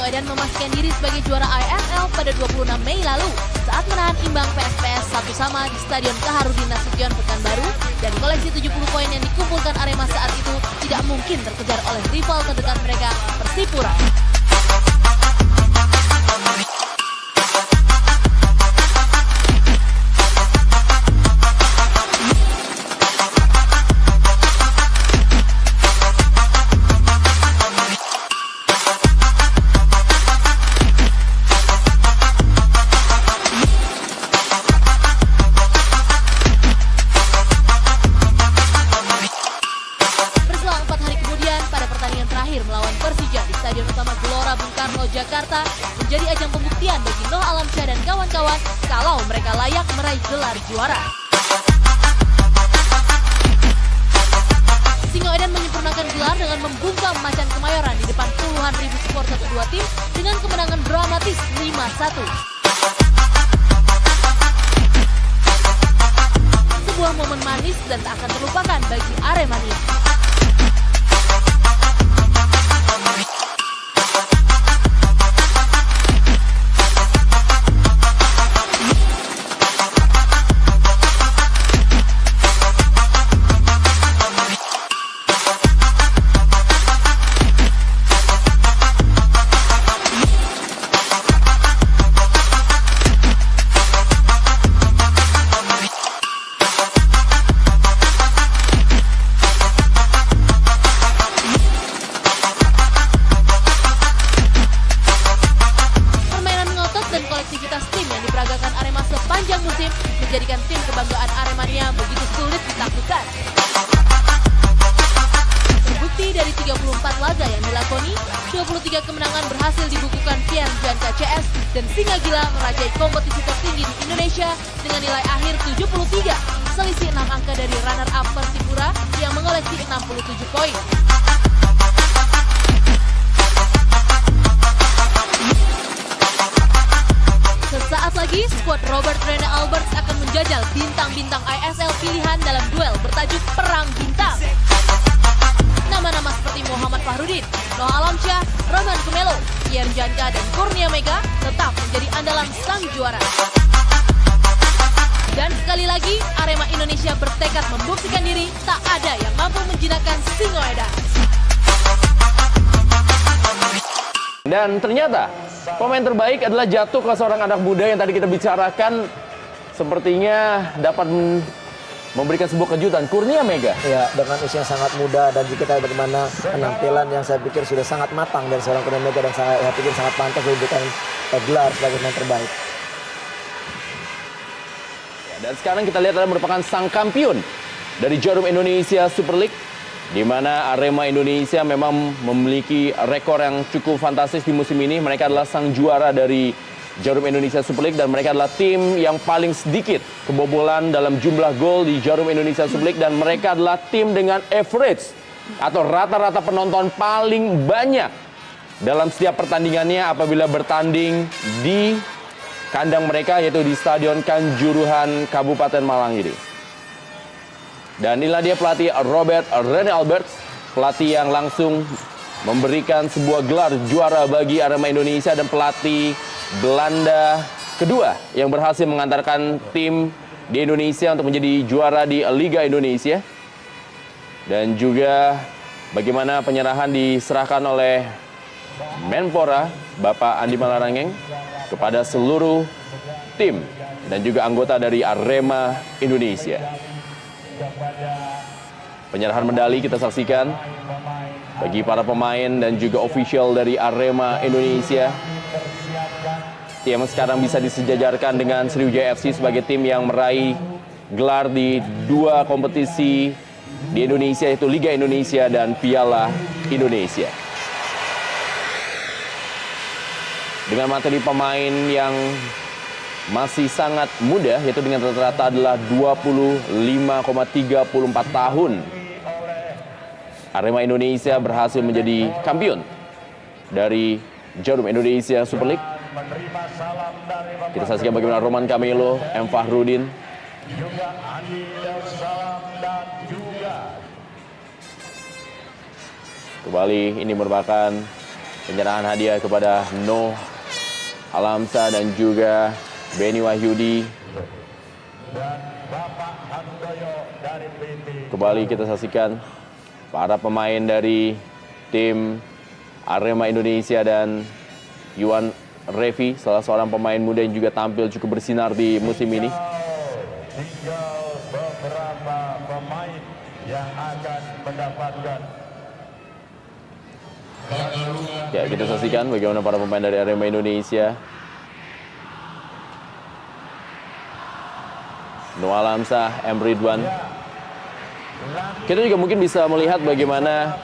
Singoedan memastikan diri sebagai juara ISL pada 26 Mei lalu saat menahan imbang PSPS 1-1 di Stadion Kaharudin Nasution Pekanbaru, dan koleksi 70 poin yang dikumpulkan Arema saat itu tidak mungkin terkejar oleh rival terdekat mereka, Persipura. Melawan Persija di Stadion Utama Gelora Bung Karno, Jakarta menjadi ajang pembuktian bagi Noah Alamsyah dan kawan-kawan kalau mereka layak meraih gelar juara. Singoedan menyempurnakan gelar dengan membungkam Macan Kemayoran di depan puluhan ribu supporter kedua tim dengan kemenangan dramatis 5-1. Sebuah momen manis dan tak akan terlupakan bagi Aremania. Kolektivitas tim yang diperagakan Arema sepanjang musim menjadikan tim kebanggaan Aremania begitu sulit ditaklukkan. Terbukti dari 34 laga yang dilakoni, 23 kemenangan berhasil dibukukan Kian Janka CS dan Singa Gila merajai kompetisi tertinggi di Indonesia dengan nilai akhir 73, selisih 6 angka dari runner-up Persipura yang mengoleksi 67 poin. Sesaat lagi, skuad Robert Rene Alberts akan menjajal bintang-bintang ISL pilihan dalam duel bertajuk Perang Bintang. Nama-nama seperti Muhammad Fahrudin, Noah Alamsyah, Roman Kumelo, Kian Janka, dan Kurnia Mega tetap menjadi andalan sang juara. Dan sekali lagi, Arema Indonesia bertekad membuktikan diri tak ada yang mampu menjinakkan Singoedan. Dan ternyata pemain terbaik adalah jatuh ke seorang anak muda yang tadi kita bicarakan, sepertinya dapat memberikan sebuah kejutan, Kurnia Mega. Ya, dengan usia yang sangat muda dan jika kita bagaimana penampilan yang saya pikir sudah sangat matang dari seorang Kurnia Mega, dan saya pikir sangat pantas diberikan gelar sebagai pemain terbaik. Ya, dan sekarang kita lihat adalah merupakan sang kampion dari Jarum Indonesia Super League, di mana Arema Indonesia memang memiliki rekor yang cukup fantastis di musim ini. Mereka adalah sang juara dari Jarum Indonesia Super League dan mereka adalah tim yang paling sedikit kebobolan dalam jumlah gol di Jarum Indonesia Super League, dan mereka adalah tim dengan average atau rata-rata penonton paling banyak dalam setiap pertandingannya apabila bertanding di kandang mereka, yaitu di Stadion Kanjuruhan Kabupaten Malang ini. Dan inilah dia pelatih Robert Rene Alberts, pelatih yang langsung memberikan sebuah gelar juara bagi Arema Indonesia dan pelatih Belanda kedua yang berhasil mengantarkan tim di Indonesia untuk menjadi juara di Liga Indonesia. Dan juga bagaimana penyerahan diserahkan oleh Menpora Bapak Andi Malarangeng kepada seluruh tim dan juga anggota dari Arema Indonesia. Penyerahan medali kita saksikan bagi para pemain dan juga official dari Arema Indonesia, yang sekarang bisa disejajarkan dengan Sriwijaya FC sebagai tim yang meraih gelar di dua kompetisi di Indonesia, yaitu Liga Indonesia dan Piala Indonesia. Dengan materi pemain yang masih sangat muda, yaitu dengan rata-rata adalah 25,34 tahun, Arema Indonesia berhasil menjadi kampion dari Jarum Indonesia Super League. Kita saksikan bagaimana Roman Camelo, M. Fahrudin, kembali ini merupakan penyerahan hadiah kepada Noh Alamsa dan juga Beni Wahyudi. Kembali kita saksikan para pemain dari tim Arema Indonesia dan Yuan Revi, salah seorang pemain muda yang juga tampil cukup bersinar di musim ini. Tinggal beberapa pemain yang akan mendapatkan. Ya, kita saksikan bagaimana para pemain dari Arema Indonesia. Noah Alamsa, M. Ridwan. Kita juga mungkin bisa melihat bagaimana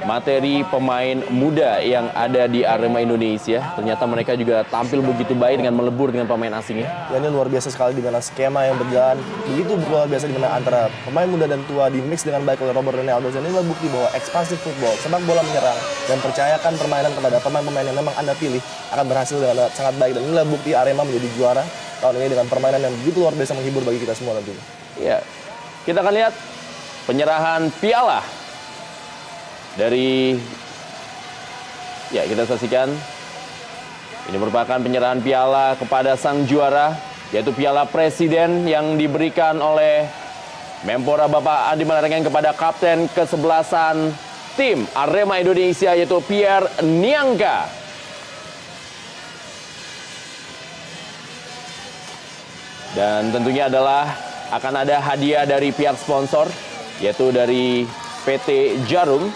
materi pemain muda yang ada di Arema Indonesia. Ternyata mereka juga tampil begitu baik dengan melebur dengan pemain asingnya. Ya, ini luar biasa sekali di mana skema yang berjalan begitu luar biasa di mana antara pemain muda dan tua di mix dengan baik oleh Robert Rene Albertson. Ini adalah bukti bahwa ekspansif football, sepak bola menyerang dan percayakan permainan kepada pemain-pemain yang memang Anda pilih akan berhasil dengan sangat baik. Dan inilah bukti Arema menjadi juara tahun ini dengan permainan yang begitu luar biasa menghibur bagi kita semua tentunya. Ya, kita akan lihat penyerahan piala dari, ya kita saksikan, ini merupakan penyerahan piala kepada sang juara, yaitu piala presiden yang diberikan oleh Menpora Bapak Andi Malarangeng kepada kapten kesebelasan tim Arema Indonesia, yaitu Pierre Niangka. Dan tentunya akan ada hadiah dari pihak sponsor, yaitu dari PT Jarum,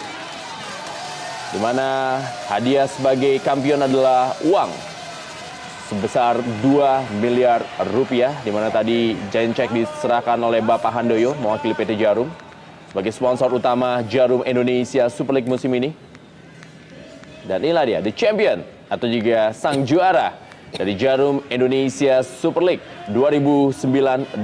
di mana hadiah sebagai kampion adalah uang sebesar 2 miliar rupiah, di mana tadi giant check diserahkan oleh Bapak Handoyo mewakili PT Jarum sebagai sponsor utama Jarum Indonesia Super League musim ini. Dan inilah dia, the champion atau juga sang juara dari Jarum Indonesia Super League 2009-2010